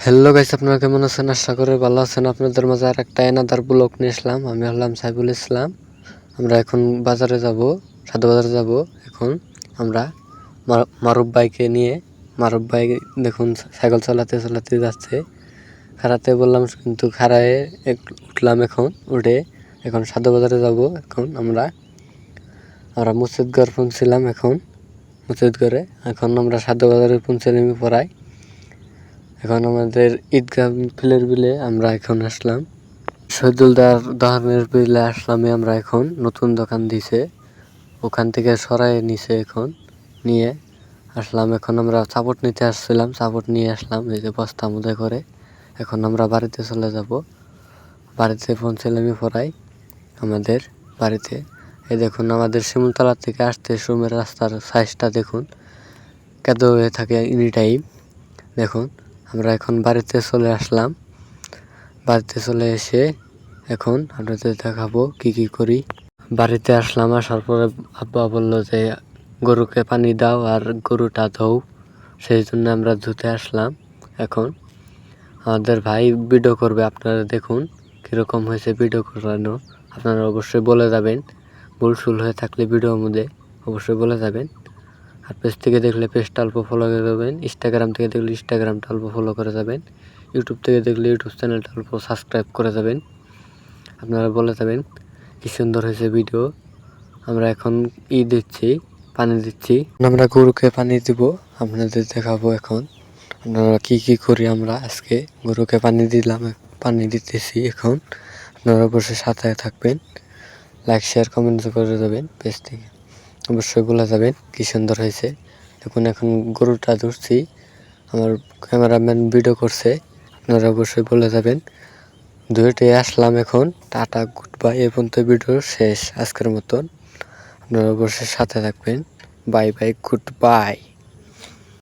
Hello guys, আপনারা কেমন আছেন? আশা করি ভালো আছেন। আপনাদের মাঝে আর একটা এনাদার ব্লগ নিয়ে আসলাম। আমি হলাম সাইফুল ইসলাম। আমরা এখন বাজারে যাব, সাধু বাজারে যাব। এখন আমরা মারুফ ভাইকে নিয়ে, মারুফ ভাই দেখুন সাইকেল চালাতে চালাতে যাচ্ছে। খাড়াতে বললাম কিন্তু খাড়ায় উঠলাম। এখন উঠে এখন সাধু বাজারে যাব। এখন আমরা মসজিদগড় পৌঁছিলাম। এখন মসজিদগড়ে এখন আমরা সাধু বাজারে পৌঁছে নেমে পড়াই। এখন আমাদের ঈদগাহ ফিলের বিলে আমরা এখন আসলাম। শহীদুলদার দোকানের বিলে আসলাম। আমরা এখন নতুন দোকান দিছে, ওখান থেকে সরাই নিছে। এখন নিয়ে আসলাম। এখন আমরা সাপোর্ট নিতে আসছিলাম, সাপোর্ট নিয়ে আসলাম এই যে বস্তা মধ্যে করে। এখন আমরা বাড়িতে চলে যাব। বাড়িতে পৌঁছলাম পড়াই আমাদের বাড়িতে। এই দেখুন আমাদের শিমুলতলা থেকে আসতে সুমের রাস্তার সাইজটা দেখুন, কাদো হয়ে থাকে এনি টাইম। দেখুন আমরা এখন বাড়িতে চলে আসলাম। বাড়িতে চলে এসে এখন আপনাদের দেখাবো কি করি। বাড়িতে আসলাম, আসার পরে আব্বা বললো যে গরুকে পানি দাও আর গরুটা ধোও, সেই জন্য আমরা ধুতে আসলাম। এখন আমাদের ভাই ভিডিও করবে, আপনারা দেখুন কীরকম হয়েছে ভিডিও করানো। আপনারা অবশ্যই বলে যাবেন, ভুল হয়ে থাকলে ভিডিওর মধ্যে অবশ্যই বলে যাবেন। আর পেজ থেকে দেখলে পেজটা অল্প ফলো করে দেবেন, ইনস্টাগ্রাম থেকে দেখলে ইনস্টাগ্রামটা অল্প ফলো করে যাবেন, ইউটিউব থেকে দেখলে ইউটিউব চ্যানেলটা অল্প সাবস্ক্রাইব করে যাবেন। আপনারা বলে যাবেন কি সুন্দর হয়েছে ভিডিও। আমরা এখন দিচ্ছি, পানি দিচ্ছি। আমরা গরুকে পানি দিব, আপনাদের দেখাবো এখন আপনারা কি করি। আমরা আজকে গরুকে পানি দিলাম, পানি দিতেছি এখন। আপনারা অবশ্যই সাথে থাকবেন, লাইক শেয়ার কমেন্ট করে দেবেন। পেজ থেকে অবশ্যই বলে যাবেন কি সুন্দর হয়েছে। দেখুন এখন গরুটা ধরছি, আমার ক্যামেরাম্যান ভিডিও করছে। আপনারা অবশ্যই বলে যাবেন। দুইটে আসলাম এখন। Tata, good bye. এই পর্যন্ত ভিডিও শেষ আজকের মতন। আপনারা অবশ্যই সাথে থাকবেন। Bye bye, good bye.